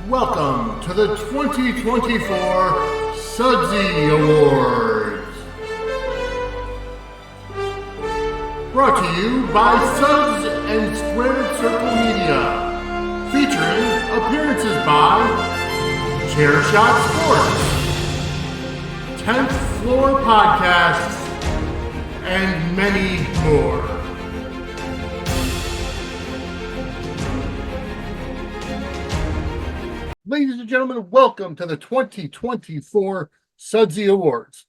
Welcome to the 2024 Sudsy Awards. Brought to you by Suds and Squared Circle Media. Featuring appearances by Chairshot Sports, 10th Floor Podcasts, and many more. Ladies and gentlemen, welcome to the 2024 Sudsy Awards.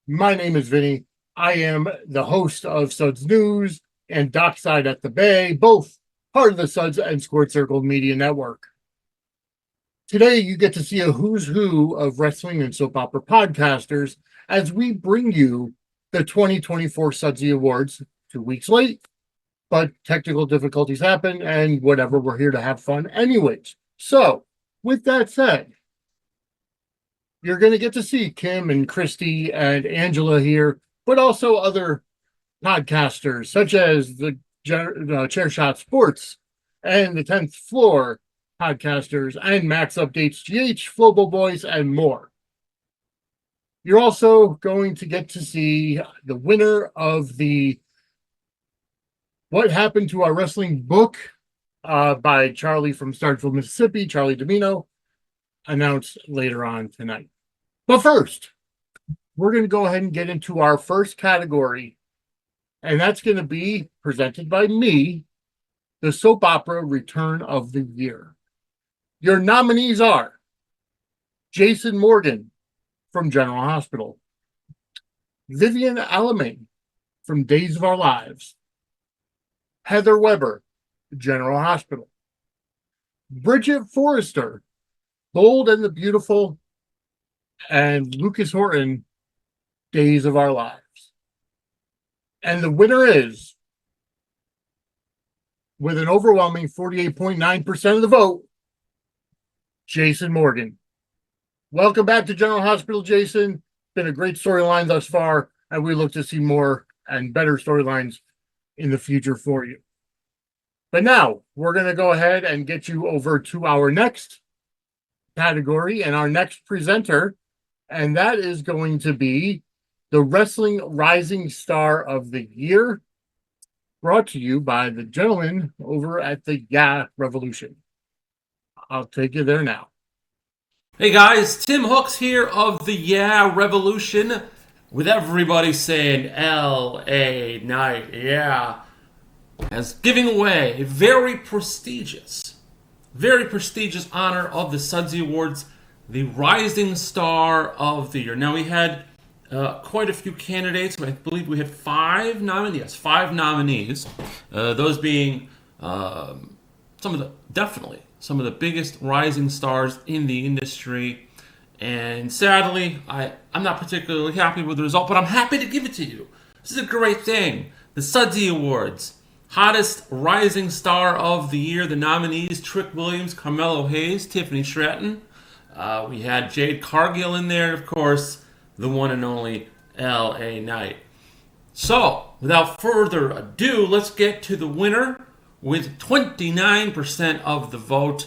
My name is Vinny. I am the host of Suds News and Dockside at the Bay, both part of the Suds and Squared Circle Media Network. Today, you get to see a who's who of wrestling and soap opera podcasters as we bring you the 2024 Sudsy Awards 2 weeks late, but technical difficulties happen, and whatever, we're here to have fun anyways. So, with that said, you're going to get to see Kim and Christy and Angela here, but also other podcasters such as the Chairshot Sports and the 10th Floor podcasters and Max Updates GH, Flobo Boys, and more. You're also going to get to see the winner of the What Happened to Our Wrestling book by Charlie from Starkville, Mississippi, Charlie Domino, announced later on tonight. But first, we're going to go ahead and get into our first category, and that's going to be presented by me, the Soap Opera Return of the Year. Your nominees are Jason Morgan from General Hospital, Vivian Alamein from Days of Our Lives, Heather Weber, General Hospital, Bridget Forrester, Bold and the Beautiful, and Lucas Horton, Days of Our Lives. And the winner is, with an overwhelming 48.9% of the vote, Jason Morgan. Welcome back to General Hospital, Jason. Been a great storyline thus far, and we look to see more and better storylines in the future for you. But now, we're going to go ahead and get you over to our next category and our next presenter, and that is going to be the Wrestling Rising Star of the Year, brought to you by the gentleman over at the Yeah Revolution. I'll take you there now. Hey guys, Tim Hooks here of the Yeah Revolution, with everybody saying L.A. Knight, yeah, as giving away a very prestigious honor of the Sudsy Awards, the Rising Star of the Year. Now, we had quite a few candidates. I believe we had five nominees. Those being some of the biggest rising stars in the industry. And sadly, I'm not particularly happy with the result, but I'm happy to give it to you. This is a great thing. The Sudsy Awards. Hottest Rising Star of the Year. The nominees: Trick Williams, Carmelo Hayes, Tiffany Stratton. We had Jade Cargill in there, of course, the one and only L.A. Knight. So, without further ado, let's get to the winner. With 29% of the vote,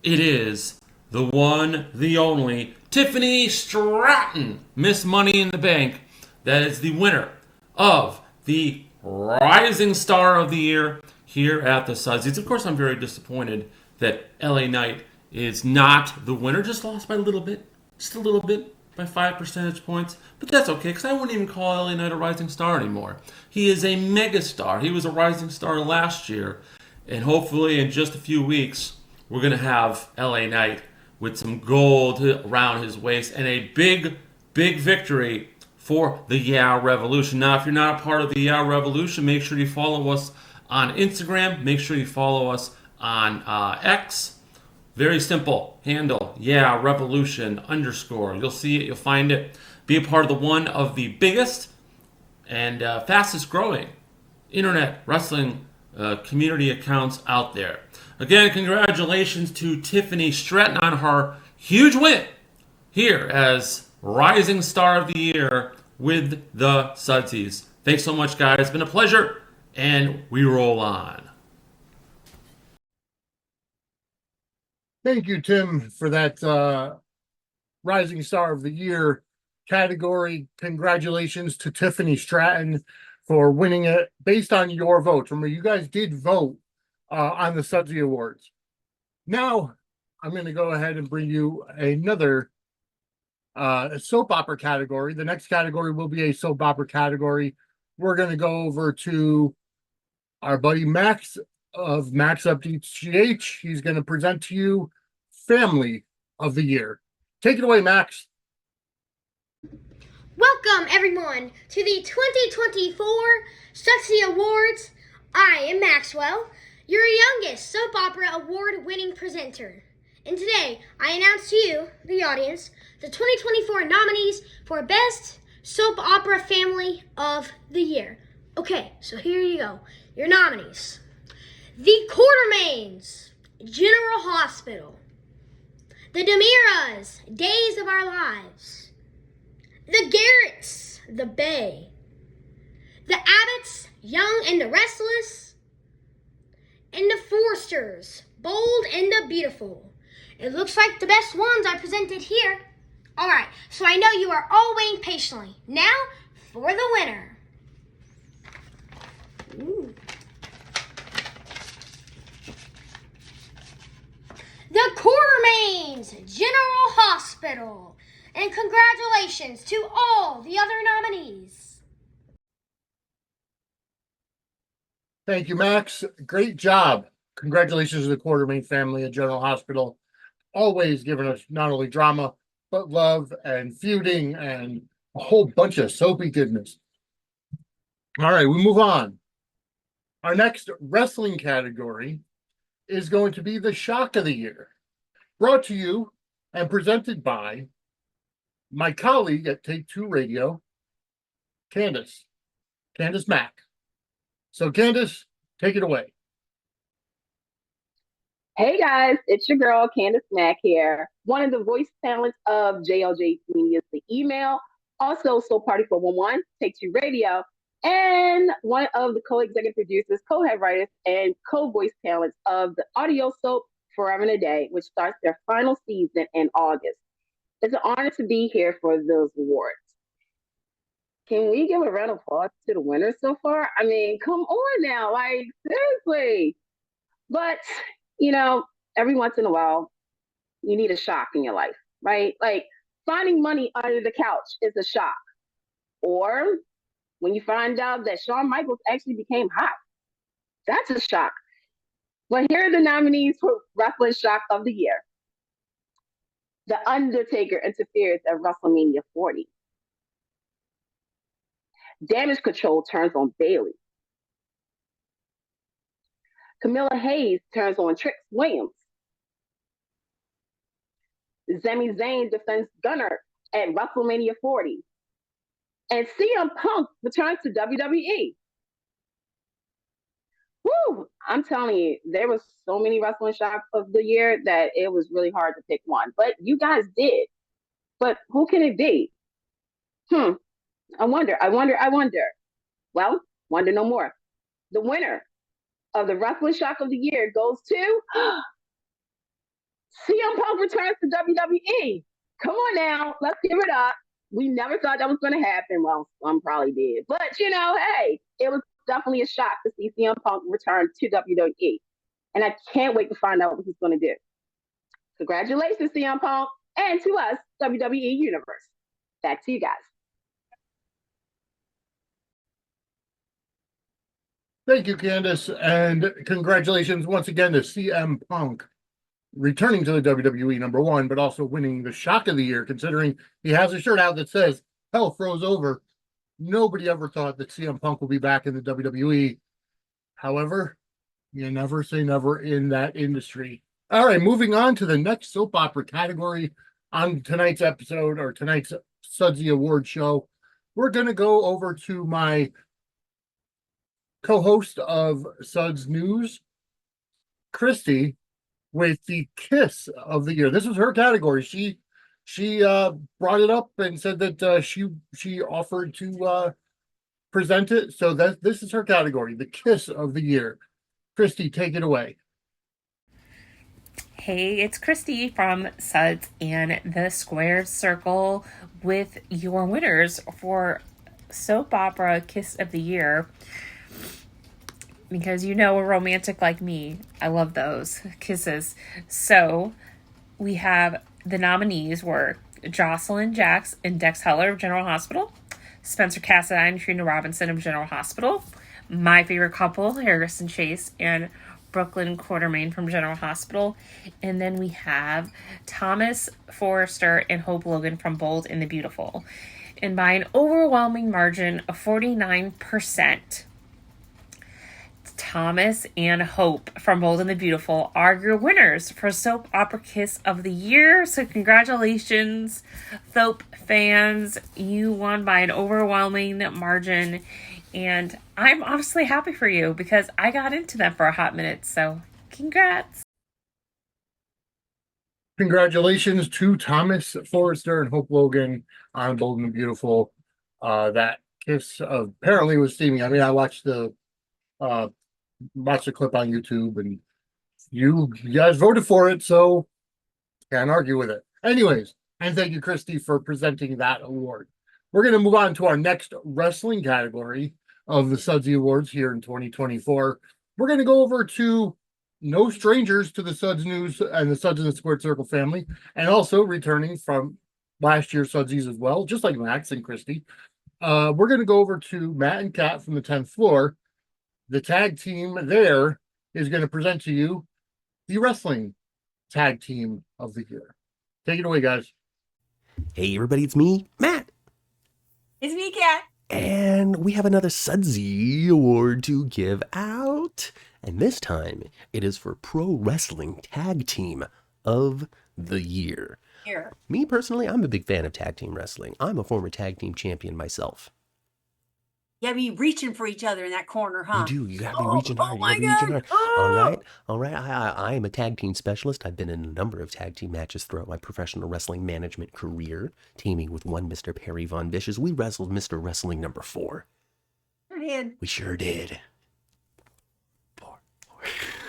it is the one, the only, Tiffany Stratton, Miss Money in the Bank. That is the winner of the Rising Star of the Year here at the Sudsies. Of course, I'm very disappointed that L.A. Knight is not the winner. Just lost by a little bit. Just a little bit. By 5 percentage points. But that's okay, because I wouldn't even call L.A. Knight a rising star anymore. He is a megastar. He was a rising star last year. And hopefully in just a few weeks, we're going to have L.A. Knight with some gold around his waist and a big, big victory for the Yeah Revolution. Now, if you're not a part of the Yeah Revolution, make sure you follow us on Instagram. Make sure you follow us on X. Very simple handle, Yeah Revolution _ You'll see it, you'll find it. Be a part of one of the biggest and fastest growing internet wrestling community accounts out there. Again, congratulations to Tiffany Stratton on her huge win here as Rising Star of the Year with the Sudsies. Thanks so much, guys. It's been a pleasure, and we roll on. Thank you, Tim, for that Rising Star of the Year category. Congratulations to Tiffany Stratton for winning it based on your votes. Remember, you guys did vote on the Sudsy Awards. Now, I'm going to go ahead and bring you another soap opera category. The next category will be a soap opera category. We're going to go over to our buddy Max of Max Updates GH. He's going to present to you Family of the Year. Take it away, Max. Welcome, everyone, to the 2024 Sudsy Awards. I am Maxwell, your youngest soap opera award-winning presenter. And today, I announce to you, the audience, the 2024 nominees for Best Soap Opera Family of the Year. Okay, so here you go. Your nominees. The Quartermains, General Hospital. The Demiras, Days of Our Lives. The Garretts, The Bay. The Abbotts, Young and the Restless. And the Forsters, Bold and the Beautiful. It looks like the best ones I presented here. Alright, so I know you are all waiting patiently. Now, for the winner. Ooh. The Quartermains General Hospital. And congratulations to all the other nominees. Thank you, Max. Great job. Congratulations to the Quartermain family at General Hospital. Always giving us not only drama, but love and feuding and a whole bunch of soapy goodness. All right, we move on. Our next wrestling category is going to be the Shock of the Year, brought to you and presented by my colleague at Take Two Radio, Candace Mack. So, Candace, take it away. Hey guys, it's your girl Candace Mack here, one of the voice talents of JLJ Media's The Email, also Soul Party 411, Take Two Radio, and one of the co-executive producers, co-head writers, and co-voice talents of the audio soap Forever and a Day, which starts their final season in August. It's an honor to be here for those awards. Can we give a round of applause to the winners so far? I mean, come on now, like seriously. But every once in a while, you need a shock in your life, right? Like finding money under the couch is a shock. Or when you find out that Shawn Michaels actually became hot, that's a shock. Well, here are the nominees for Wrestling Shock of the Year. The Undertaker interferes at WrestleMania 40. Damage Control turns on Bayley. Camilla Hayes turns on Trix Williams. Sami Zayn defends Gunner at WrestleMania 40. And CM Punk returns to WWE. Woo! I'm telling you, there was so many wrestling shocks of the year that it was really hard to pick one. But you guys did. But who can it be? I wonder. Well, wonder no more. The winner of the wrestling shock of the year goes to CM Punk returns to WWE. Come on now, let's give it up. We never thought that was going to happen. Well, some probably did. But, hey, it was definitely a shock to see CM Punk return to WWE. And I can't wait to find out what he's going to do. Congratulations, CM Punk, and to us, WWE Universe. Back to you guys. Thank you, Candace, and congratulations once again to CM Punk returning to the WWE, number one, but also winning the Shock of the Year, considering he has a shirt out that says, "Hell froze over." Nobody ever thought that CM Punk will be back in the WWE. However, you never say never in that industry. All right, moving on to the next soap opera category on tonight's episode or tonight's Sudsy Award show. We're going to go over to my co-host of Suds News, Christy, with the Kiss of the Year. This was her category. She brought it up and said that she offered to present it. So this is her category, the Kiss of the Year. Christy, take it away. Hey, it's Christy from Suds and the Squared Circle with your winners for Soap Opera Kiss of the Year. Because you know a romantic like me, I love those kisses. So we have the nominees were Jocelyn Jacks and Dex Heller of General Hospital, Spencer Cassidy and Trina Robinson of General Hospital, my favorite couple, Harrison Chase and Brooklyn Quartermain from General Hospital, and then we have Thomas Forrester and Hope Logan from Bold and the Beautiful. And by an overwhelming margin of 49%, Thomas and Hope from Bold and the Beautiful are your winners for Soap Opera Kiss of the Year. So congratulations, Soap fans. You won by an overwhelming margin. And I'm honestly happy for you because I got into them for a hot minute. So congrats. Congratulations to Thomas Forrester and Hope Logan on Bold and Beautiful. That kiss apparently was steaming. I mean, I watched the clip on YouTube, and you guys voted for it, so can't argue with it. Anyways, and thank you, Christy, for presenting that award. We're going to move on to our next wrestling category of the Sudsy Awards here in 2024. We're going to go over to no strangers to the Suds News and the Suds in the Squared Circle family, and also returning from last year's Sudsies as well, just like Max and Christy. We're going to go over to Matt and Kat from the 10th floor. The tag team there is going to present to you the wrestling tag team of the year. Take it away, guys. Hey, everybody, it's me, Matt. It's me, Kat. And we have another Sudsy Award to give out. And this time, it is for Pro Wrestling Tag Team of the Year. Here. Me, personally, I'm a big fan of tag team wrestling. I'm a former tag team champion myself. Yeah, be reaching for each other in that corner, huh? You do. You gotta be reaching hard. Oh my You gotta be God. reaching hard. Oh. All right. I am a tag team specialist. I've been in a number of tag team matches throughout my professional wrestling management career, teaming with one Mr. Perry Von Vicious. We wrestled Mr. Wrestling number 4. We sure did. Poor.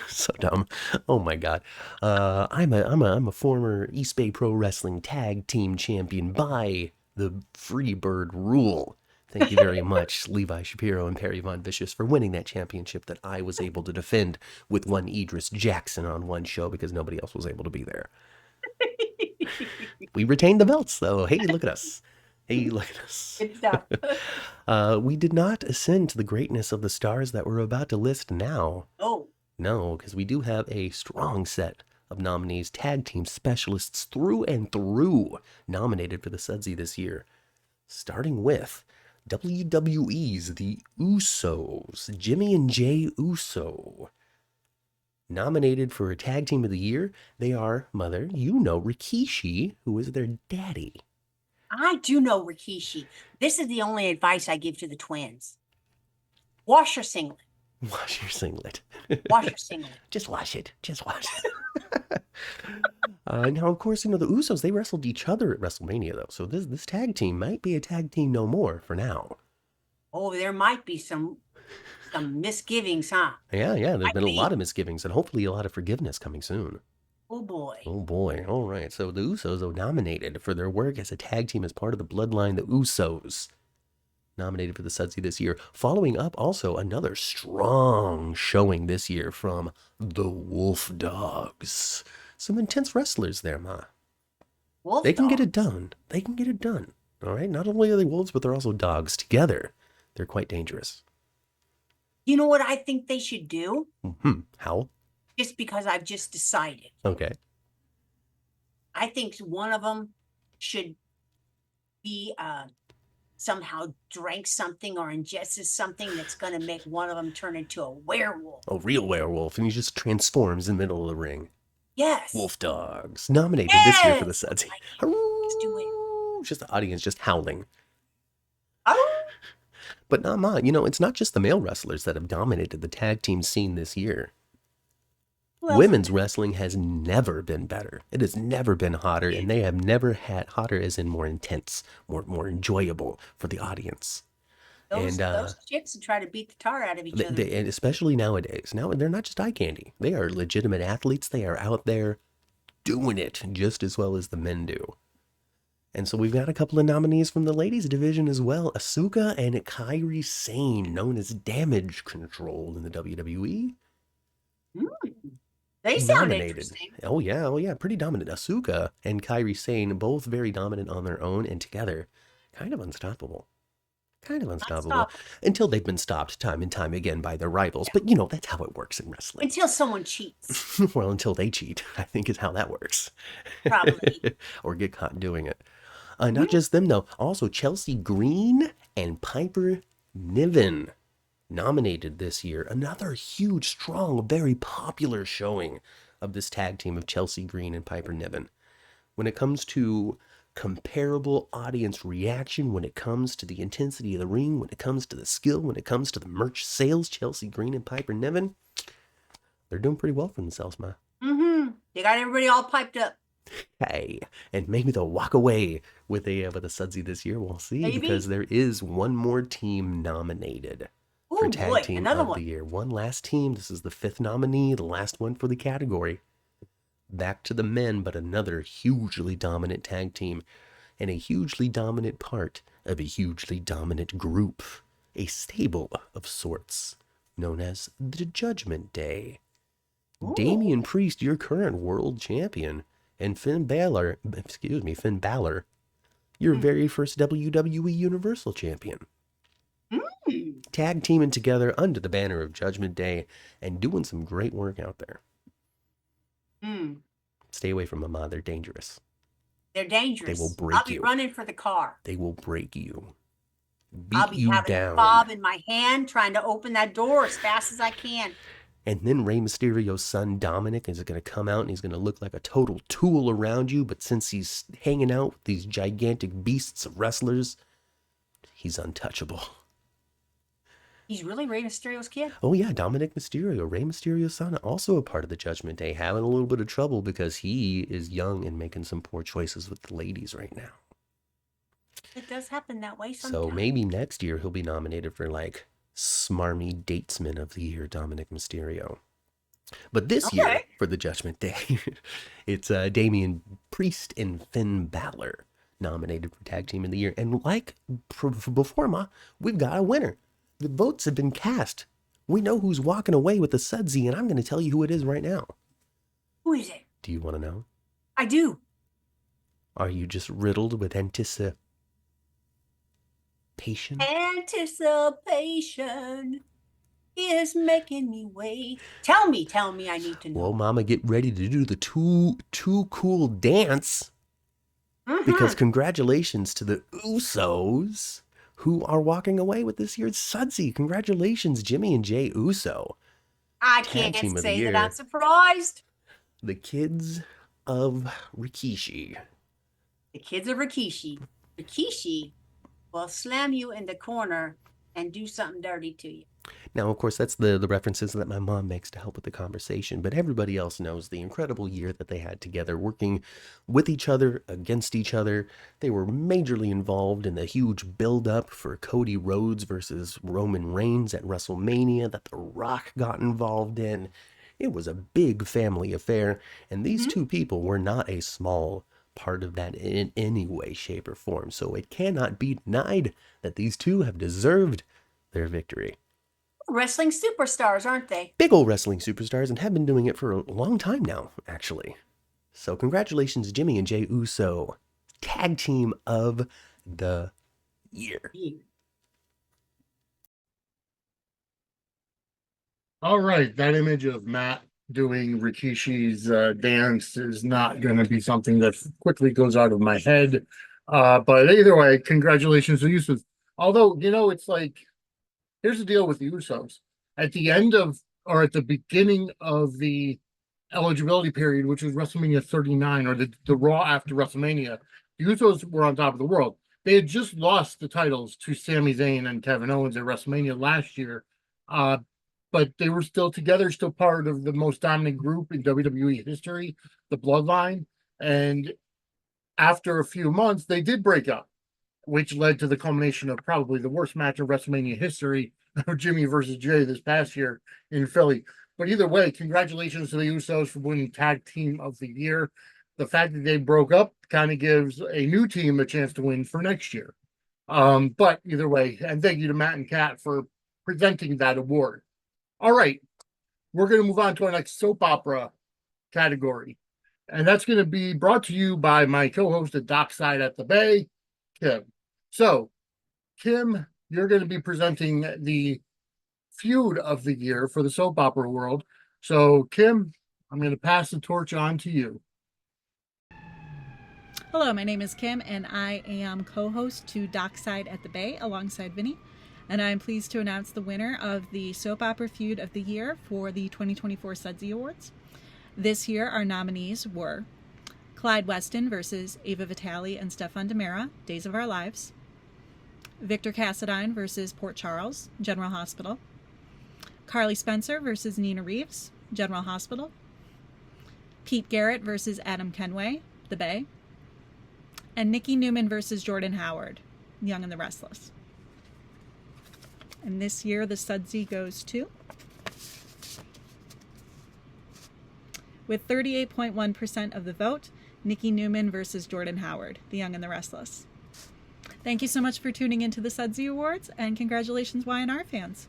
So dumb. Oh my God. I'm a former East Bay Pro Wrestling Tag Team champion by the Freebird rule. Thank you very much, Levi Shapiro and Perry Von Vicious, for winning that championship that I was able to defend with one Idris Jackson on one show because nobody else was able to be there. We retained the belts, though. Hey, look at us. Hey, look at us. Good stuff. We did not ascend to the greatness of the stars that we're about to list now. Oh. No, because we do have a strong set of nominees, tag team specialists through and through, nominated for the Sudsy this year. Starting with WWE's The Usos, Jimmy and Jay Uso. Nominated for a Tag Team of the Year, they are, Mother, you know Rikishi, who is their daddy. I do know Rikishi. This is the only advice I give to the twins. Wash your singlet. Wash your singlet. Wash your singlet. Just wash it. Just wash it. Now, of course, the Usos, they wrestled each other at WrestleMania, though. So this tag team might be a tag team no more for now. Oh, there might be some misgivings, huh? Yeah. There's been a lot of misgivings and hopefully a lot of forgiveness coming soon. Oh, boy. Oh, boy. All right. So the Usos are nominated for their work as a tag team as part of the Bloodline, the Usos. Nominated for the Sudsy this year. Following up also another strong showing this year from the Wolf Dogs. Some intense wrestlers there, Ma. They can get it done. They can get it done. All right. Not only are they wolves, but they're also dogs. Together, they're quite dangerous. You know what I think they should do? How? Just because I've just decided. Okay. I think one of them should be somehow drank something or ingested something that's going to make one of them turn into a werewolf. A real werewolf, and he just transforms in the middle of the ring. Yes. Wolf Dogs. Nominated this year for the Sudsy. Let's do it. Just the audience just howling. Oh. But not Ma, it's not just the male wrestlers that have dominated the tag team scene this year. Women's wrestling has never been better. It has never been hotter, and they have never had hotter as in more intense, more enjoyable for the audience. Those chicks try to beat the tar out of each other. And especially nowadays. Now they're not just eye candy. They are legitimate athletes. They are out there doing it just as well as the men do. And so we've got a couple of nominees from the ladies division as well. Asuka and Kairi Sane, known as Damage Control in the WWE. They sound Nominated. interesting. Oh yeah, pretty dominant. Asuka and Kairi Sane, both very dominant on their own, and together, kind of unstoppable. Until they've been stopped time and time again by their rivals. But you know, that's how it works in wrestling. Until someone cheats. Well, until they cheat, I think is how that works. Probably. Or get caught doing it. Not just them though, also Chelsea Green and Piper Niven nominated this year. Another huge, strong, very popular showing of this tag team of Chelsea Green and Piper Niven. When it comes to comparable audience reaction, when it comes to the intensity of the ring, when it comes to the skill, when it comes to the merch sales, Chelsea Green and Piper Niven, they're doing pretty well for themselves, ma. They got everybody all piped up. Hey, and maybe they'll walk away with a Sudsy this year. We'll see, Maybe. because there is one more team nominated for Oh Tag boy, Team another of one. the Year. One last team. This is the 5th nominee, the last one for the category. Back to the men, but another hugely dominant tag team and a hugely dominant part of a hugely dominant group, a stable of sorts, known as the Judgment Day. Damian Priest, your current world champion, and Finn Balor, your very first WWE Universal Champion. Tag teaming together under the banner of Judgment Day and doing some great work out there. Stay away from them, they're dangerous. They're dangerous. They will break I'll be you. running for the car. They will break you. I'll Beat be you having a down. fob in my hand, trying to open that door as fast as I can. And then Rey Mysterio's son, Dominic, is going to come out and he's going to look like a total tool around you. But since he's hanging out with these gigantic beasts of wrestlers, he's untouchable. He's really Rey Mysterio's kid? Oh yeah, Dominic Mysterio, Rey Mysterio's son, also a part of the Judgment Day, having a little bit of trouble because he is young and making some poor choices with the ladies right now. It does happen that way sometimes. So maybe next year he'll be nominated for like Smarmy Datesman of the Year, Dominic Mysterio. But this year, for the Judgment Day, it's Damian Priest and Finn Balor nominated for Tag Team of the Year. And like before, Ma, we've got a winner. The votes have been cast. We know who's walking away with the Sudsy, and I'm going to tell you who it is right now. Who is it? Do you want to know? I do. Are you just riddled with anticipation? Anticipation is making me wait. Tell me, I need to know. Well, Mama, get ready to do the too cool dance. Because congratulations to the Usos, who are walking away with this year's Sudsy. Congratulations, Jimmy and Jay Uso. I Tag can't Team of the say Year. that I'm surprised. The kids of Rikishi. The kids of Rikishi. Rikishi will slam you in the corner and do something dirty to you. Now, of course, that's the references that my mom makes to help with the conversation, but everybody else knows the incredible year that they had together, working with each other, against each other. They were majorly involved in the huge build-up for Cody Rhodes versus Roman Reigns at WrestleMania that The Rock got involved in. It was a big family affair, and these two people were not a small part of that in any way, shape, or form. So it cannot be denied that these two have deserved their victory. Wrestling superstars, aren't they? Big old wrestling superstars, and have been doing it for a long time now, actually. So congratulations, Jimmy and Jay Uso, Tag Team of the Year. All right, that image of Matt doing Rikishi's dance is not going to be something that quickly goes out of my head. But either way, congratulations to Usos. Although, you know, it's like, here's the deal with the Usos. At the end of, or at the beginning of the eligibility period, which was WrestleMania 39, or the Raw after WrestleMania, the Usos were on top of the world. They had just lost the titles to Sami Zayn and Kevin Owens at WrestleMania last year. But they were still together, still part of the most dominant group in WWE history, the Bloodline. And after a few months, they did break up, which led to the culmination of probably the worst match of WrestleMania history, Jimmy versus Jay this past year in Philly. But either way, congratulations to the Usos for winning Tag Team of the Year. the fact that they broke up kind of gives a new team a chance to win for next year. But either way, and thank you to Matt and Kat for presenting that award. All right, we're going to move on to our next soap opera category. And that's going to be brought to you by my co-host at Dockside at the Bay, Kim. So, Kim, you're going to be presenting the feud of the year for the soap opera world. So, Kim, I'm going to pass the torch on to you. Hello, my name is Kim, and I am co-host to Dockside at the Bay alongside Vinny. And I'm pleased to announce the winner of the Soap Opera Feud of the Year for the 2024 Sudsy Awards. This year, our nominees were Clyde Weston versus Ava Vitale and Stefan DiMera, Days of Our Lives; Victor Cassadine versus Port Charles, General Hospital; Carly Spencer versus Nina Reeves, General Hospital; Pete Garrett versus Adam Kenway, The Bay; and Nikki Newman versus Jordan Howard, Young and the Restless. And this year, the Sudsy goes to, with 38.1% of the vote, Nikki Newman versus Jordan Howard, The Young and the Restless. Thank you so much for tuning into the Sudsy Awards, and congratulations, Y&R fans.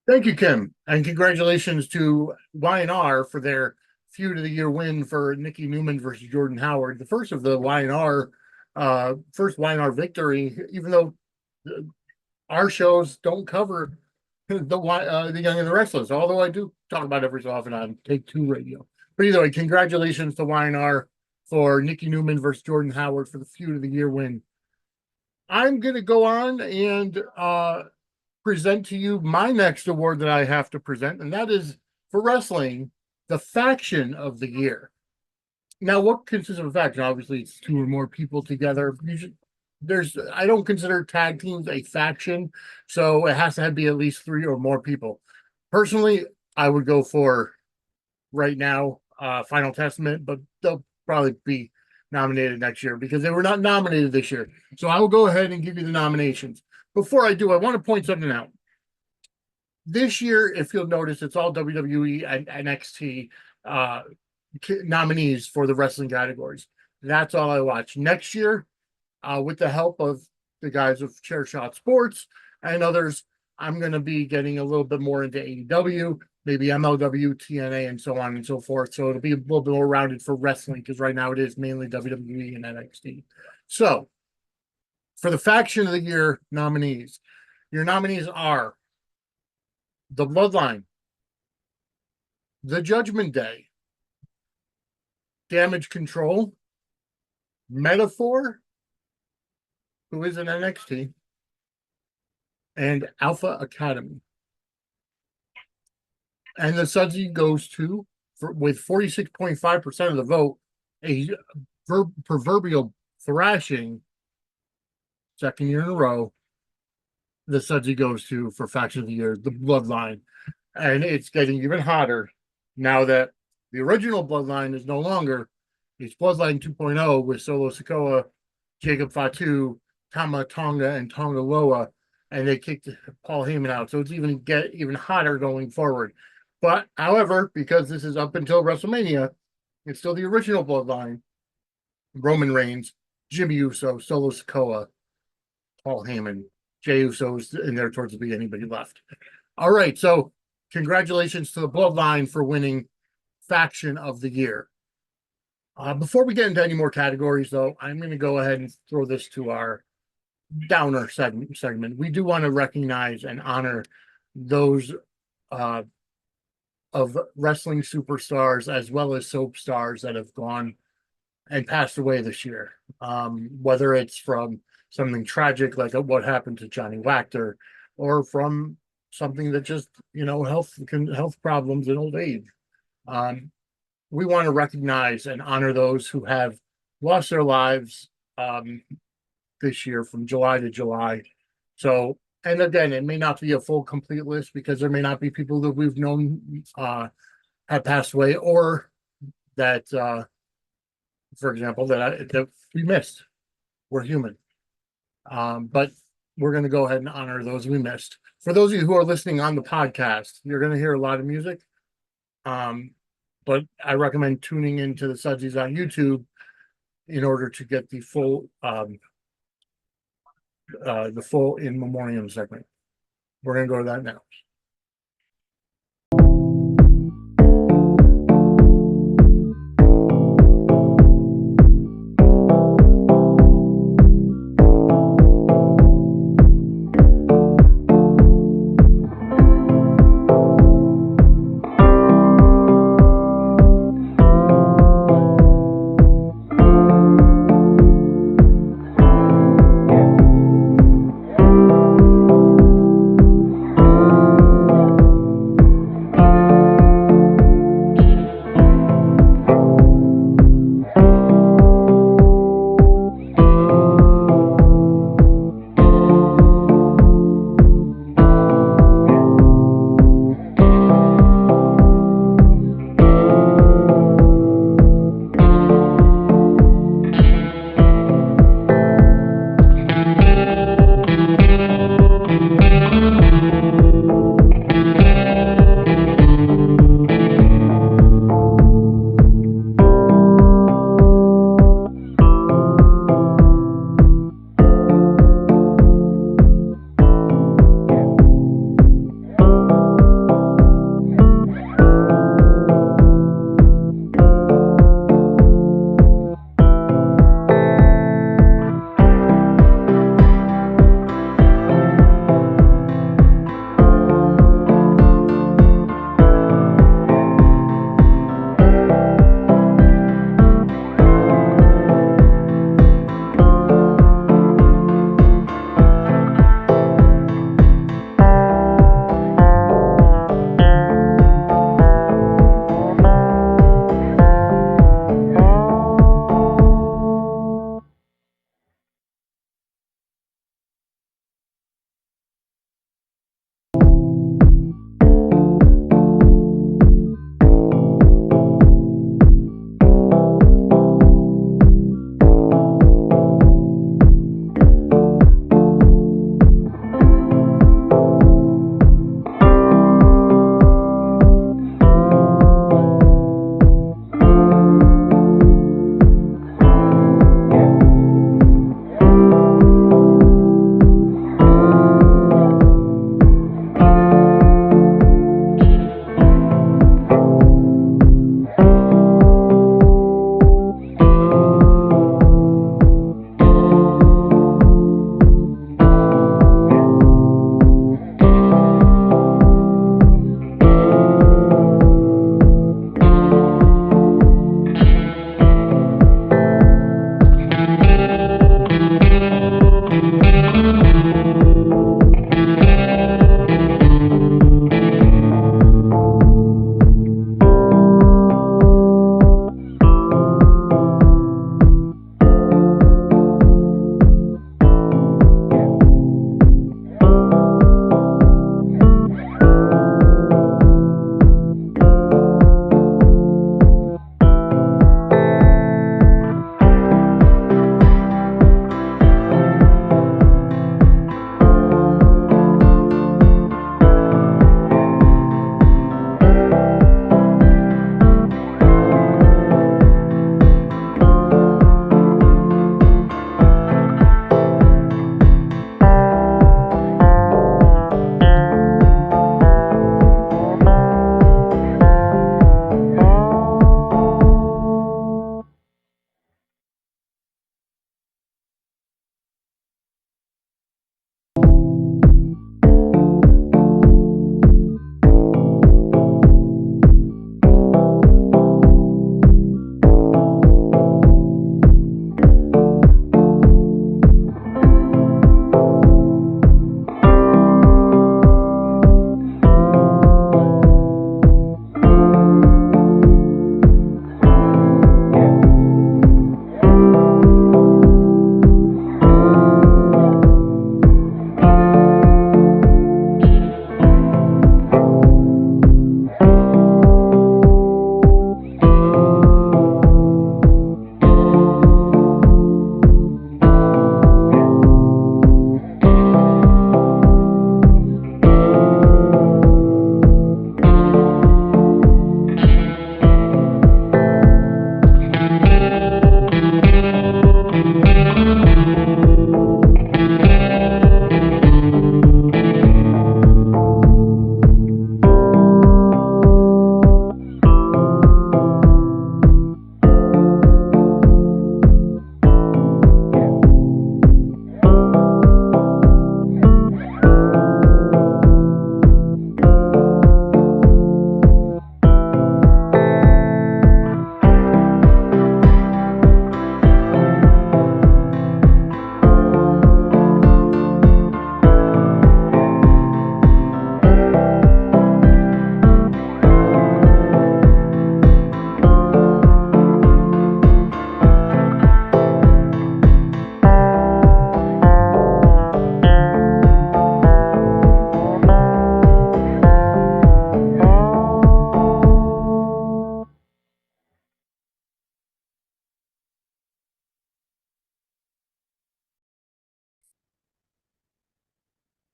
Thank you, Kim, and congratulations to Y&R for their feud of the year win for Nikki Newman versus Jordan Howard, the first of the Y&R, first Y&R victory, even though our shows don't cover the Young and the Restless, although I do talk about it every so often on Take Two Radio. But either way, congratulations to Y&R for Nikki Newman versus Jordan Howard for the feud of the year win. I'm going to go on and present to you my next award that I have to present, and that is for wrestling, the faction of the year. Now, what consists of a faction? Obviously, it's two or more people together. I don't consider tag teams a faction, so it has to be at least three or more people. Personally, I would go for right now Final Testament, but they'll probably be nominated next year because they were not nominated this year. So I will go ahead and give you the nominations. Before I do, I want to point something out. This year, if you'll notice, it's all WWE and NXT nominees for the wrestling categories. That's all I watch. Next year, with the help of the guys of Chair Shot Sports and others, I'm going to be getting a little bit more into AEW, maybe MLW, TNA, and so on and so forth. So it'll be a little bit more rounded for wrestling because right now it is mainly WWE and NXT. So for the faction of the year nominees, your nominees are The Bloodline, The Judgment Day, Damage Control, Metaphor, who is in NXT, and Alpha Academy. And the Sudsy goes to, with 46.5% of the vote, a proverbial thrashing, second year in a row, the Sudsy goes to for faction of the year, the Bloodline. And it's getting even hotter now that the original Bloodline is no longer. It's Bloodline 2.0 with Solo Sikoa, Jacob Fatu, Tama Tonga, and Tonga Loa, and they kicked Paul Heyman out. So it's even hotter going forward. But however, because this is up until WrestleMania, it's still the original Bloodline: Roman Reigns, Jimmy Uso, Solo Sikoa, Paul Heyman, Jey Uso's in there towards the beginning, but he left. All right, so congratulations to the Bloodline for winning faction of the year. Before we get into any more categories, though, I'm going to go ahead and throw this to our downer segment. We do want to recognize and honor those of wrestling superstars as well as soap stars that have gone and passed away this year. Whether it's from something tragic like what happened to Johnny Wachter, or from something that just, health problems and old age. We want to recognize and honor those who have lost their lives this year from July to July. So, and again, it may not be a full complete list because there may not be people that we've known have passed away, or that, for example, that we missed. We're human. But we're going to go ahead and honor those we missed. For those of you who are listening on the podcast, you're going to hear a lot of music. but I recommend tuning into the Sudsies on YouTube in order to get the full in memoriam segment. We're gonna go to that now.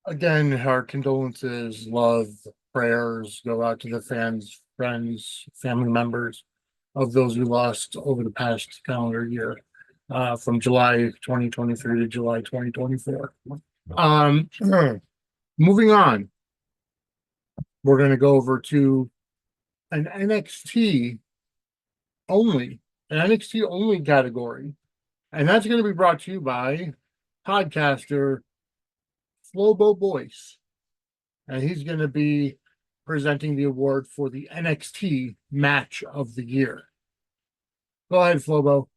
again, our condolences, love, prayers go out to the fans, friends, family members of those we lost over the past calendar year, from July 2023 to July 2024. Moving on, we're going to go over to an only, an NXT only category, and that's going to be brought to you by podcaster Flobo Boyce, and he's going to be presenting the award for the NXT Match of the Year. Go ahead, Flobo.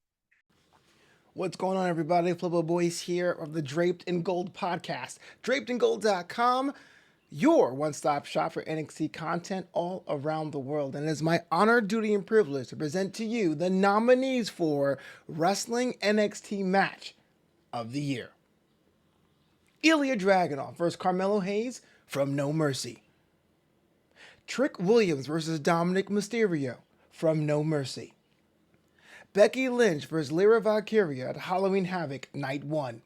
What's going on, everybody? Flippo Boys here of the Draped in Gold podcast. DrapedInGold.com, your one-stop shop for NXT content all around the world. And it is my honor, duty, and privilege to present to you the nominees for Wrestling NXT Match of the Year. Ilya Dragunov versus Carmelo Hayes from No Mercy. Trick Williams versus Dominic Mysterio from No Mercy. Becky Lynch versus Lyra Valkyria at Halloween Havoc Night 1.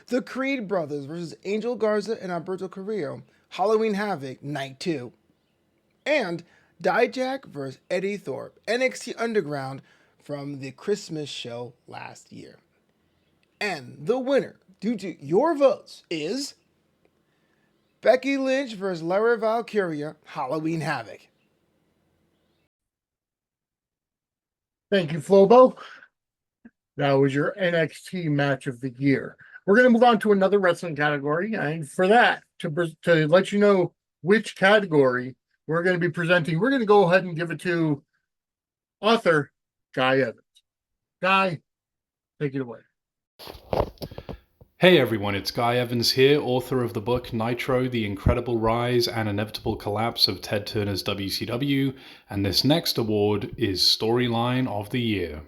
The Creed Brothers versus Angel Garza and Alberto Carrillo, Halloween Havoc Night 2. And Dijak versus Eddie Thorpe, NXT Underground from the Christmas show last year. And the winner, due to your votes, is Becky Lynch versus Lyra Valkyria, Halloween Havoc. Thank you, Flobo. That was your NXT Match of the Year. We're going to move on to another wrestling category, and for that, to let you know which category we're going to be presenting, we're going to go ahead and give it to author Guy Evans. Guy, take it away. Hey everyone, it's Guy Evans here, author of the book Nitro, The Incredible Rise and Inevitable Collapse of Ted Turner's WCW, and this next award is Storyline of the Year.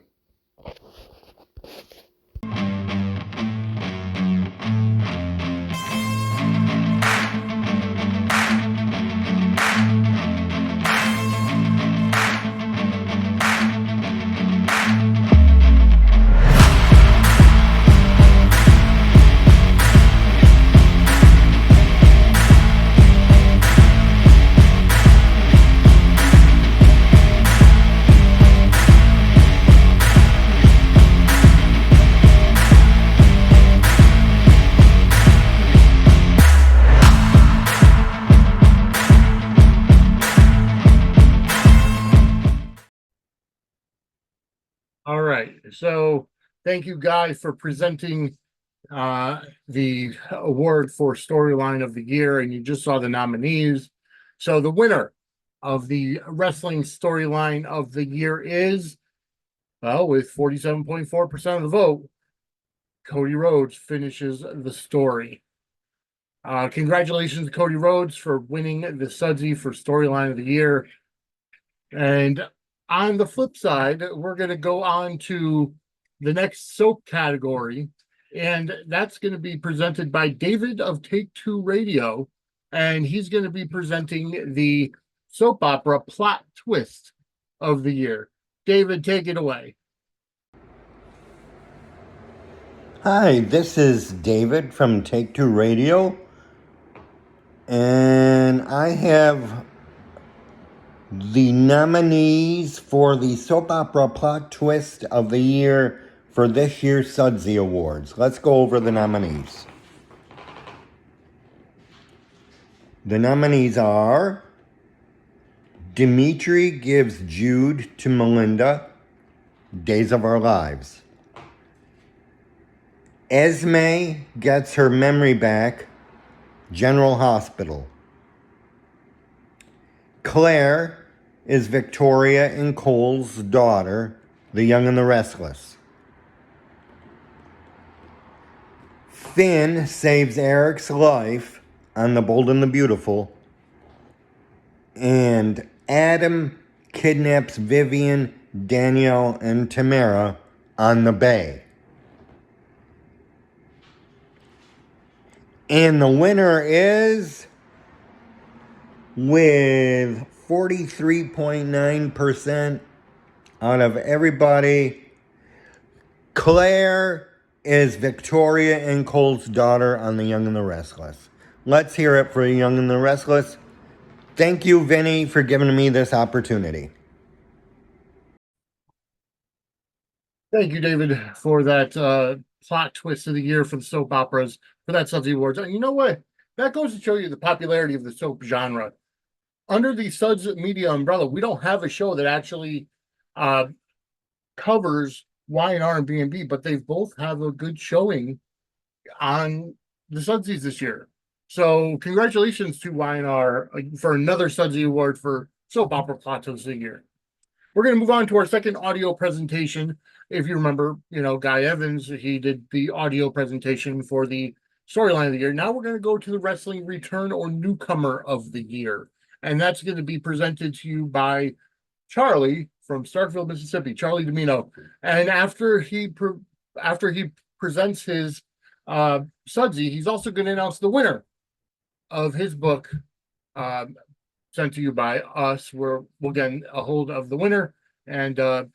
All right. So thank you, Guy, for presenting the award for Storyline of the Year. And you just saw the nominees. So the winner of the Wrestling Storyline of the Year is, well, with 47.4% of the vote, Cody Rhodes finishes the story. Congratulations to Cody Rhodes for winning the Sudsy for Storyline of the Year. And on the flip side, we're going to go on to the next soap category, and that's going to be presented by David of Take Two Radio, and he's going to be presenting the soap opera plot twist of the year. David, take it away. Hi, this is David from Take Two Radio, and I have the nominees for the soap opera plot twist of the year for this year's Sudsy Awards. Let's go over the nominees. The nominees are Dimitri gives Jude to Melinda, Days of Our Lives. Esme gets her memory back, General Hospital. Claire is Victoria and Cole's daughter, The Young and the Restless. Finn saves Eric's life on The Bold and the Beautiful. And Adam kidnaps Vivian, Danielle, and Tamara on The Bay. And the winner is, with 43.9% out of everybody, Claire is Victoria and Cole's daughter on The Young and the Restless. Let's hear it for Young and the Restless. Thank you, Vinny, for giving me this opportunity. Thank you, David, for that plot twist of the year for the soap operas for that Sudsy Awards. And you know what? That goes to show you the popularity of the soap genre. Under the Suds Media umbrella, we don't have a show that actually covers Y&R and B&B, but they both have a good showing on the Sudsies this year. So congratulations to Y&R for another Sudsy Award for soap opera plot twist of the year. We're going to move on to our second audio presentation. If you remember, Guy Evans, he did the audio presentation for the storyline of the year. Now we're going to go to the wrestling return or newcomer of the year. And that's going to be presented to you by Charlie from Starkville, Mississippi, Charlie Domino. And after he presents his Sudsy, he's also going to announce the winner of his book, sent to you by us, where we'll get a hold of the winner. And here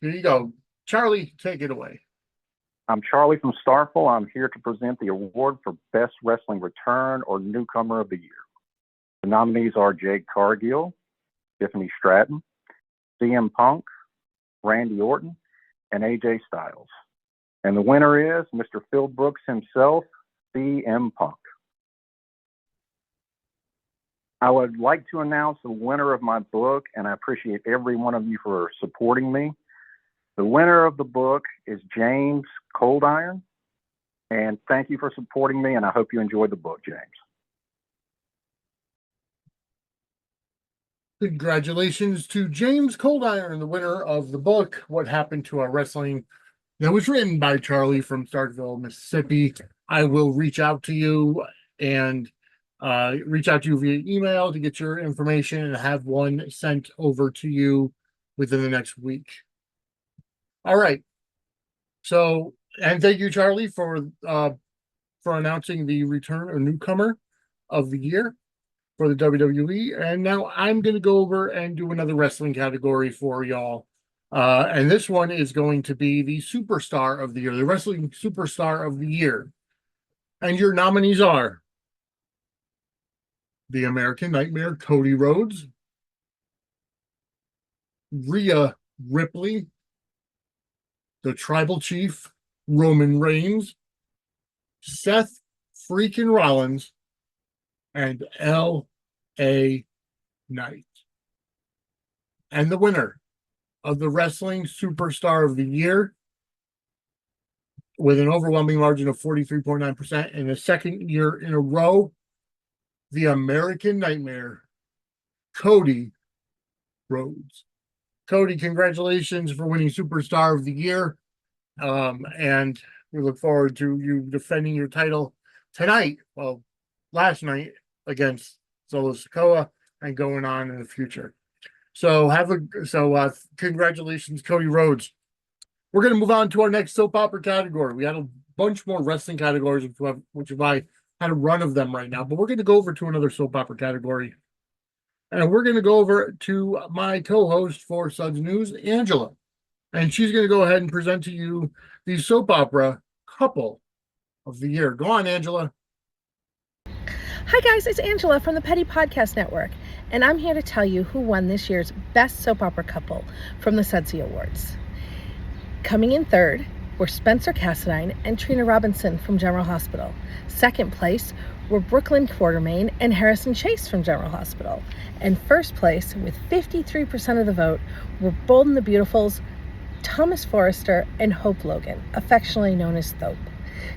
you go. Charlie, take it away. I'm Charlie from Starkville. I'm here to present the award for Best Wrestling Return or Newcomer of the Year. The nominees are Jade Cargill, Tiffany Stratton, CM Punk, Randy Orton, and AJ Styles. And the winner is Mr. Phil Brooks himself, CM Punk. I would like to announce the winner of my book, and I appreciate every one of you for supporting me. The winner of the book is James Cold Iron, and thank you for supporting me, and I hope you enjoyed the book, James. Congratulations to James Cold Iron, the winner of the book, What Happened to Our Wrestling, that was written by Charlie from Starkville, Mississippi. I will reach out to you and reach out to you via email to get your information and have one sent over to you within the next week. All right. So, and thank you, Charlie, for announcing the return or newcomer of the year for the WWE. And now I'm going to go over and do another wrestling category for y'all. And this one is going to be the superstar of the year, the wrestling superstar of the year. And your nominees are the American Nightmare, Cody Rhodes, Rhea Ripley, the Tribal Chief, Roman Reigns, Seth freaking Rollins, and L.A. Knight. And the winner of the Wrestling Superstar of the Year, with an overwhelming margin of 43.9% in the second year in a row, the American Nightmare, Cody Rhodes. Cody, congratulations for winning Superstar of the Year. And we look forward to you defending your title tonight, well, last night, against Solo Sikoa, and going on in the future. So congratulations, Cody Rhodes. We're going to move on to our next soap opera category. We had a bunch more wrestling categories, which I had a run of them right now, but we're going to go over to another soap opera category. And we're going to go over to my co-host for Suds News, Angela. And she's going to go ahead and present to you the soap opera couple of the year. Go on, Angela. Hi guys, it's Angela from the Petty Podcast Network, and I'm here to tell you who won this year's Best Soap Opera Couple from the Sudsy Awards. Coming in third were Spencer Cassadine and Trina Robinson from General Hospital. Second place were Brooklyn Quartermain and Harrison Chase from General Hospital. And first place, with 53% of the vote, were Bold and the Beautifuls, Thomas Forrester, and Hope Logan, affectionately known as Thope.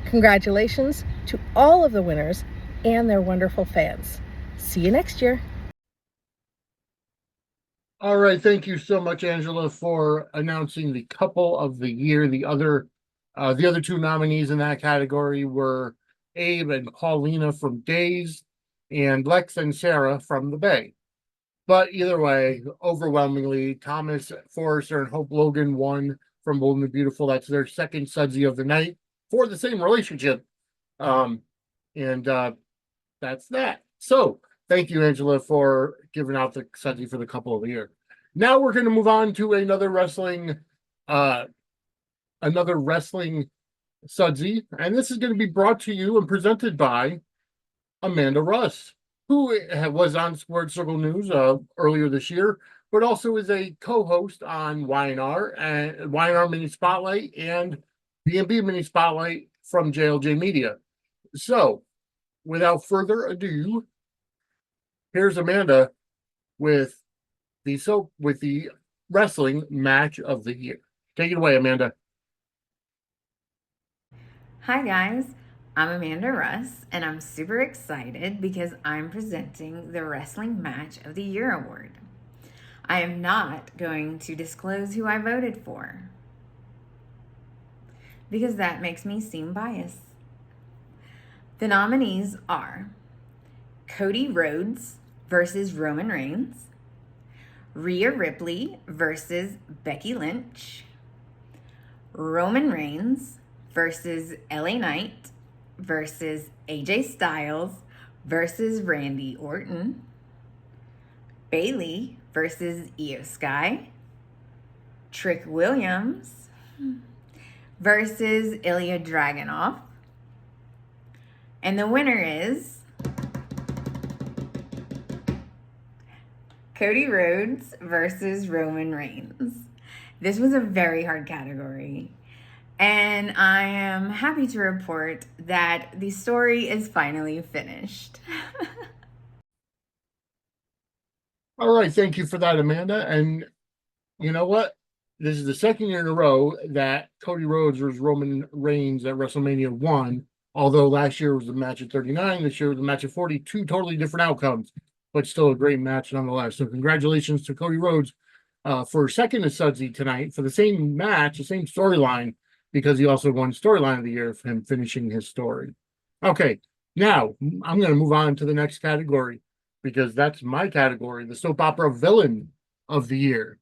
Congratulations to all of the winners and their wonderful fans. See you next year. All right. Thank you so much, Angela, for announcing the couple of the year. The other two nominees in that category were Abe and Paulina from Days and Lex and Sarah from The Bay. But either way, overwhelmingly, Thomas Forrester and Hope Logan won from Bold and the Beautiful. That's their second Sudsy of the night for the same relationship. That's that. So thank you, Angela, for giving out the Sudsy for the couple of the year. Now we're going to move on to another wrestling Sudsy, and this is going to be brought to you and presented by Amanda Russ, who was on Sports Circle News earlier this year, but also is a co-host on YNR and YNR Mini Spotlight and B&B Mini Spotlight from JLJ Media. So, without further ado, here's Amanda with the wrestling match of the year. Take it away, Amanda. Hi guys, I'm Amanda Russ, and I'm super excited because I'm presenting the Wrestling Match of the Year award. I am not going to disclose who I voted for because that makes me seem biased. The nominees are Cody Rhodes versus Roman Reigns, Rhea Ripley versus Becky Lynch, Roman Reigns versus LA Knight versus AJ Styles versus Randy Orton, Bayley versus Io Sky, Trick Williams versus Ilya Dragunov, and the winner is Cody Rhodes versus Roman Reigns. This was a very hard category, and I am happy to report that the story is finally finished. All right, thank you for that, Amanda. And you know what? This is the second year in a row that Cody Rhodes versus Roman Reigns at WrestleMania 1. Although last year was a match at 39, this year was a match at 40, two totally different outcomes, but still a great match nonetheless. So congratulations to Cody Rhodes for second to Sudsy tonight for the same match, the same storyline, because he also won storyline of the year for him finishing his story. Okay, now I'm going to move on to the next category because that's my category, the soap opera villain of the year.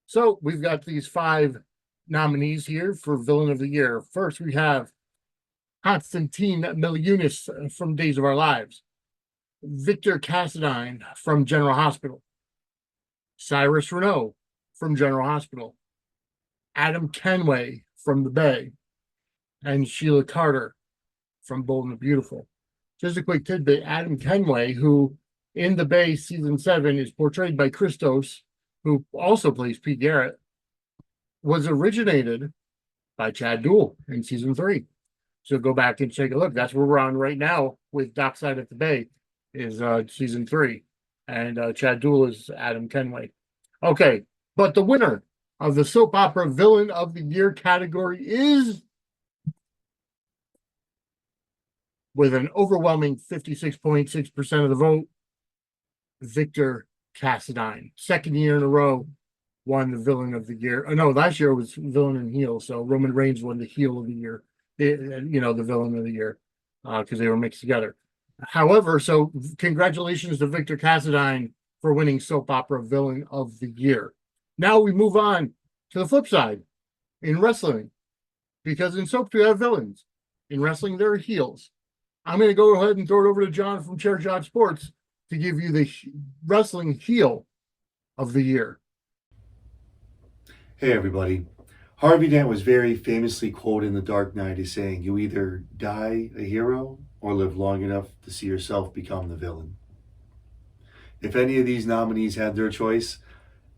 So we've got these 5 nominees here for villain of the year. First, we have Constantine Miliunis from Days of Our Lives, Victor Cassadine from General Hospital, Cyrus Renault from General Hospital, Adam Kenway from The Bay, and Sheila Carter from Bold and the Beautiful. Just a quick tidbit, Adam Kenway, who in The Bay season 7 is portrayed by Christos, who also plays Pete Garrett, was originated by Chad Duell in season 3. So go back and take a look. That's where we're on right now with Dockside at the Bay is season 3. And Chad Duell is Adam Kenway. Okay, but the winner of the soap opera villain of the year category is, with an overwhelming 56.6% of the vote, Victor Cassadine. Second year in a row, won the villain of the year. Oh, no, last year was villain and heel. So Roman Reigns won the heel of the year, the villain of the year, because they were mixed together. However, so congratulations to Victor Cassadine for winning soap opera villain of the year. Now we move on to the flip side in wrestling, because in soaps we have villains. In wrestling, there are heels. I'm going to go ahead and throw it over to John from Chair Shot Sports to give you the wrestling heel of the year. Hey everybody. Harvey Dent was very famously quoted in The Dark Knight as saying, "You either die a hero or live long enough to see yourself become the villain." If any of these nominees had their choice,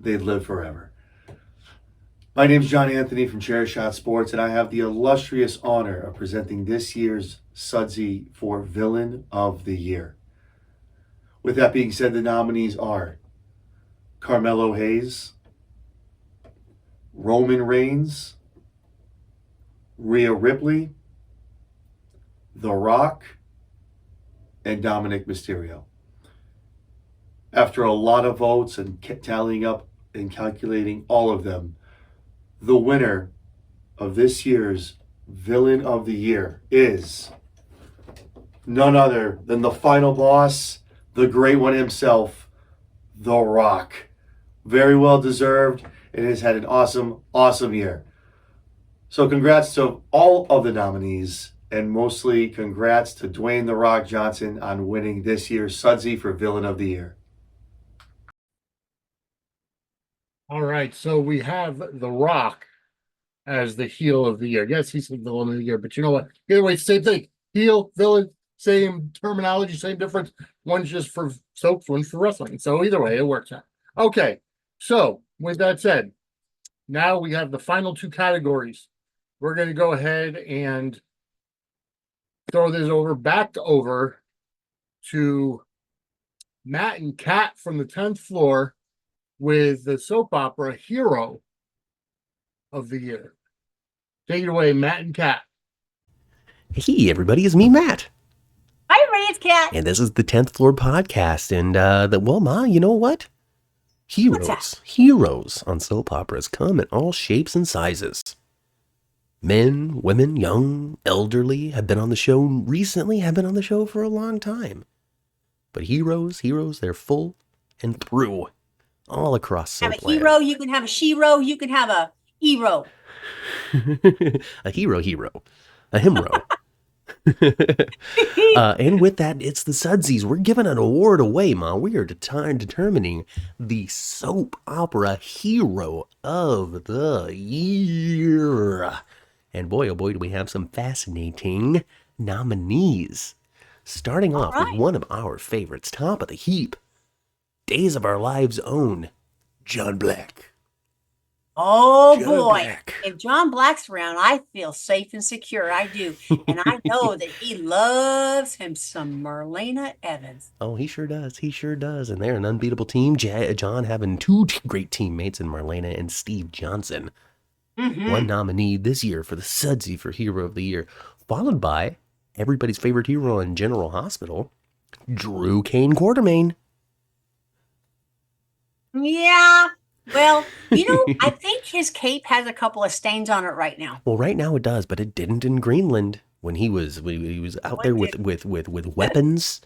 they'd live forever. My name is John Anthony from Chair Shot Sports, and I have the illustrious honor of presenting this year's Sudsy for Villain of the Year. With that being said, the nominees are Carmelo Hayes, Roman Reigns, Rhea Ripley, The Rock, and Dominic Mysterio. After a lot of votes and tallying up and calculating all of them, the winner of this year's Villain of the Year is none other than the final boss, the great one himself, The Rock. Very well deserved. It has had an awesome, awesome year. So congrats to all of the nominees, and mostly congrats to Dwayne The Rock Johnson on winning this year's Sudsy for Villain of the Year. All right, so we have The Rock as the heel of the year. Yes, he's the villain of the year, but you know what? Either way, same thing. Heel, villain, same terminology, same difference. One's just for soaps, one's for wrestling. So either way, it works out. Okay, so with that said, now we have the final two categories. We're going to go ahead and throw this back over to Matt and Kat from the 10th floor with the soap opera Hero of the Year. Take it away, Matt and Kat. Hey, everybody, it's me, Matt. Hi, everybody, it's Kat. And this is the 10th Floor Podcast. And, well, Ma, you know what? Heroes on soap operas come in all shapes and sizes. Men, women, young, elderly have been on the show recently, have been on the show for a long time. But heroes, they're full and through, all across soap Have a hero, you can have a she-ro, you can have a hero. A hero, a himro. And with that, it's the Sudsies. We're giving an award away, Ma. We are determining the soap opera hero of the year. And boy, oh boy, do we have some fascinating nominees. Starting off with one of our favorites, top of the heap, Days of Our Lives' own John Black. Oh John boy. Black. If John Black's around, I feel safe and secure. I do. And I know that he loves him some Marlena Evans. Oh, he sure does. He sure does. And they're an unbeatable team. John having two great teammates in Marlena and Steve Johnson. Mm-hmm. One nominee this year for the Sudsy for Hero of the Year, followed by everybody's favorite hero in General Hospital, Drew Kane Quartermain. Yeah. Well, you know, I think his cape has a couple of stains on it right now. Well, right now it does, but it didn't in Greenland when he was out there with weapons,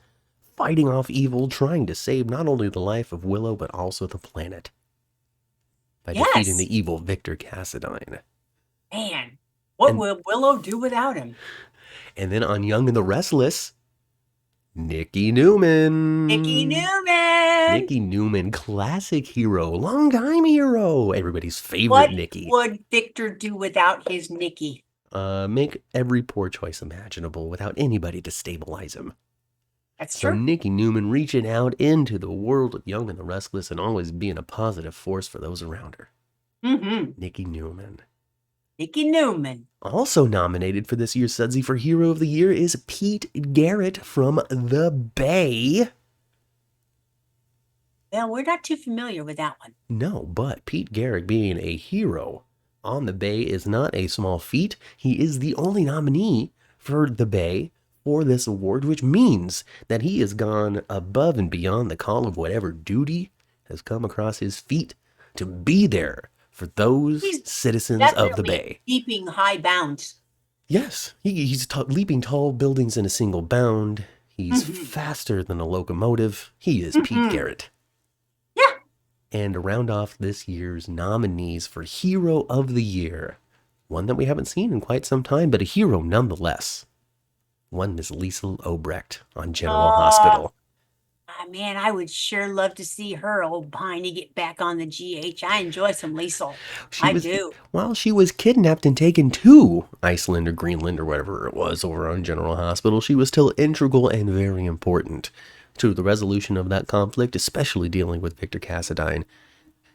fighting off evil, trying to save not only the life of Willow but also the planet by defeating the evil Victor Cassadine. Man, what will Willow do without him? And then on Young and the Restless, Nikki Newman. Nikki Newman, classic hero, longtime hero, everybody's favorite Nikki. What would Victor do without his Nikki? Make every poor choice imaginable without anybody to stabilize him. That's true. So Nikki Newman reaching out into the world of Young and the Restless and always being a positive force for those around her. Mm-hmm. Nikki Newman. Also nominated for this year's Sudsy for Hero of the Year is Pete Garrett from The Bay. Well, we're not too familiar with that one. No, but Pete Garrett being a hero on The Bay is not a small feat. He is the only nominee for The Bay for this award, which means that he has gone above and beyond the call of whatever duty has come across his feet to be there for those citizens of the Bay. Leaping high bounds. Yes, he's leaping tall buildings in a single bound. He's faster than a locomotive. He is Pete Garrett. Yeah. And to round off this year's nominees for Hero of the Year, one that we haven't seen in quite some time, but a hero nonetheless. One is Liesl Obrecht on General Hospital. Man, I would sure love to see her old Piney get back on the GH. I enjoy some Liesl. I do. Well, she was kidnapped and taken to Iceland or Greenland or whatever it was over on General Hospital. She was still integral and very important to the resolution of that conflict, especially dealing with Victor Cassadine.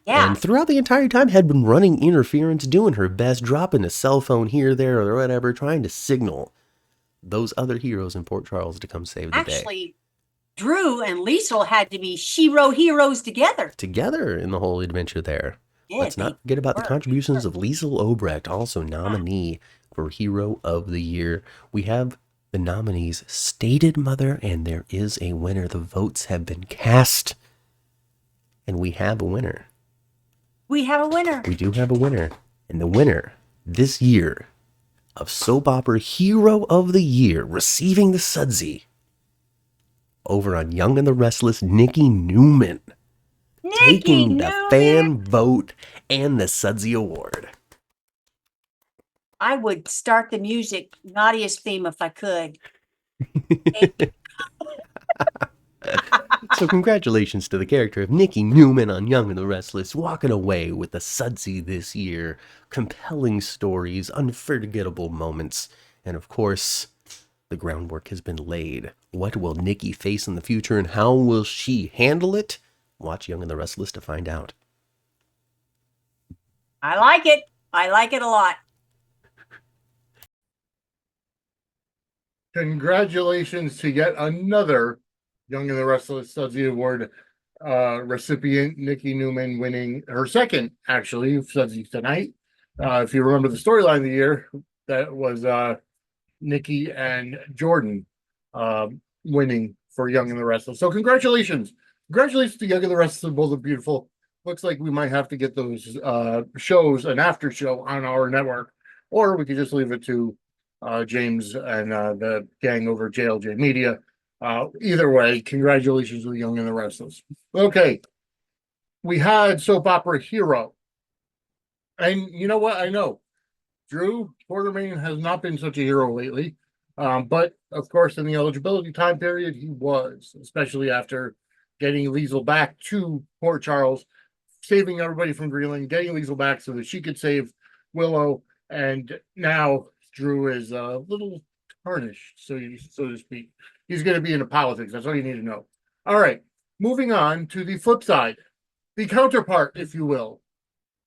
Yeah. And throughout the entire time had been running interference, doing her best, dropping a cell phone here, there, or whatever, trying to signal those other heroes in Port Charles to come save the day. Actually, Drew and Liesl had to be she-ro heroes together. Together in the whole adventure there. Yeah, Let's not forget about the contributions of Liesl Obrecht, also nominee for Hero of the Year. We have the nominees stated, Mother, and there is a winner. The votes have been cast, and we have a winner. We have a winner. We do have a winner. And the winner this year of Soap Opera Hero of the Year, receiving the Sudsy, over on Young and the Restless, Nikki Newman. Taking the fan vote and the Sudsy Award. I would start the music, Nadia's theme, if I could. So congratulations to the character of Nikki Newman on Young and the Restless, walking away with the Sudsy this year. Compelling stories, unforgettable moments, and of course, the groundwork has been laid. What will Nikki face in the future and how will she handle it? Watch Young and the Restless to find out. I like it. I like it a lot. Congratulations to yet another Young and the Restless Sudsy Award recipient, Nikki Newman, winning her second, actually, Sudsy tonight. If you remember the storyline of the year, that was Nikki and Jordan winning for Young and the Restless. So congratulations. Congratulations to Young and the Restless. Both are beautiful. Looks like we might have to get those shows, an after show on our network, or we could just leave it to James and the gang over JLJ Media. Either way, congratulations to the Young and the Restless. Okay. We had soap opera Hero. And you know what? I know Drew Quartermain has not been such a hero lately. But of course, in the eligibility time period, he was, especially after getting Liesel back to Port Charles, saving everybody from Greenland, getting Liesel back so that she could save Willow. And now Drew is a little tarnished, so to speak. He's going to be into politics. That's all you need to know. All right. Moving on to the flip side, the counterpart, if you will.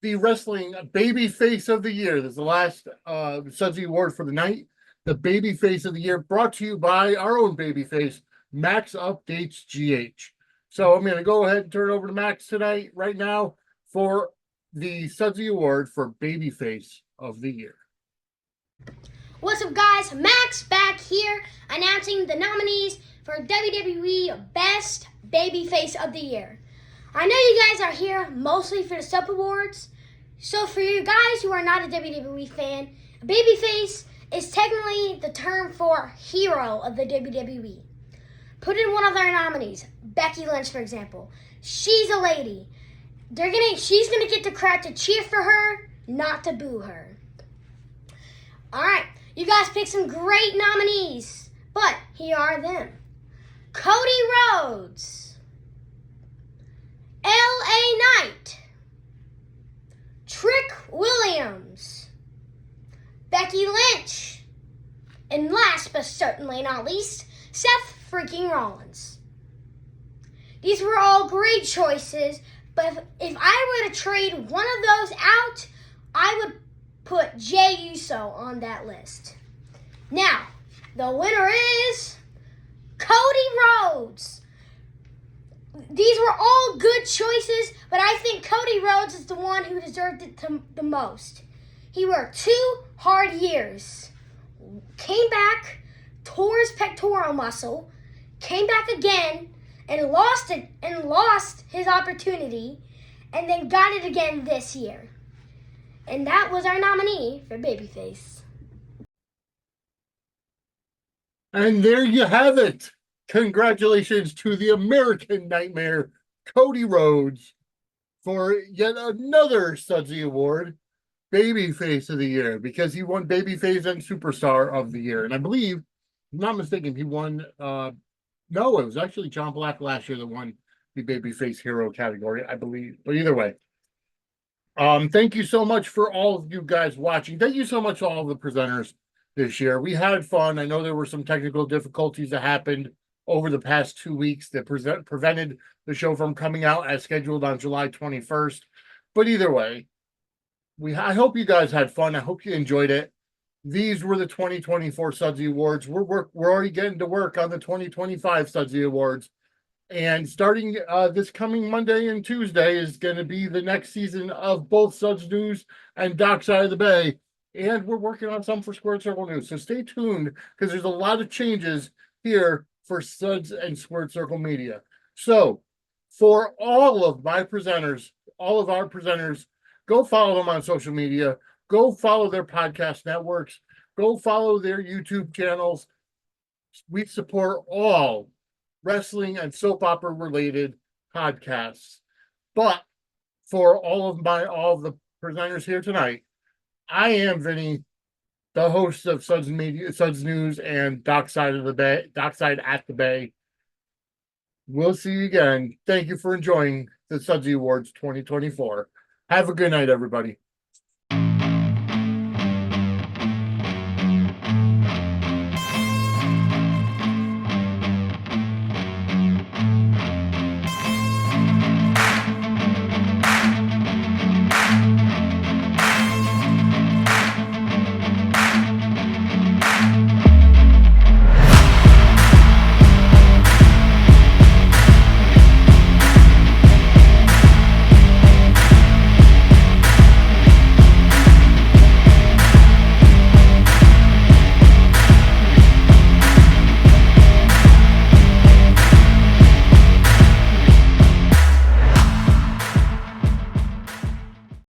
The wrestling baby face of the year. This is the last Sudsy Award for the night. The baby face of the year, brought to you by our own baby face, Max Updates GH. So I'm going to go ahead and turn it over to Max tonight, right now, for the Sudsy Award for baby face of the year. What's up, guys? Max back here announcing the nominees for WWE Best Babyface of the Year. I know you guys are here mostly for the Soap Awards, so for you guys who are not a WWE fan, a babyface is technically the term for hero of the WWE. Put in one of their nominees, Becky Lynch, for example. She's a lady. She's gonna get the crowd to cheer for her, not to boo her. All right, you guys picked some great nominees, but here are them: Cody Rhodes, L.A. Knight, Trick Williams, Becky Lynch, and last but certainly not least, Seth freaking Rollins. These were all great choices, but if I were to trade one of those out, I would put Jey Uso on that list. Now, the winner is Cody Rhodes. These were all good choices, but I think Cody Rhodes is the one who deserved it the most. He worked 2 hard years, came back, tore his pectoral muscle, came back again, and lost his opportunity, and then got it again this year. And that was our nominee for Babyface. And there you have it. Congratulations to the American Nightmare, Cody Rhodes, for yet another Sudsy Award, Babyface of the Year, because he won Babyface and Superstar of the Year. And I believe, if I'm not mistaken, he won, no, it was actually John Black last year that won the Babyface Hero category, I believe. But either way, thank you so much for all of you guys watching. Thank you so much to all of the presenters this year. We had fun. I know there were some technical difficulties that happened over the past 2 weeks that prevented the show from coming out as scheduled on July 21st. But either way, I hope you guys had fun. I hope you enjoyed it. These were the 2024 Sudsy Awards. We're already getting to work on the 2025 Sudsy Awards. And starting this coming Monday and Tuesday is going to be the next season of both Suds News and Dockside of the Bay. And we're working on some for Squared Circle News. So stay tuned, because there's a lot of changes here for Suds and Squared Circle Media. So for all of my presenters, all of our presenters, go follow them on social media. Go follow their podcast networks. Go follow their YouTube channels. We support all wrestling and soap opera related podcasts. But for all of the presenters here tonight, I am Vinny, the host of Suds News and Dockside at the Bay. We'll see you again. Thank you for enjoying the Sudsy Awards 2024. Have a good night, everybody.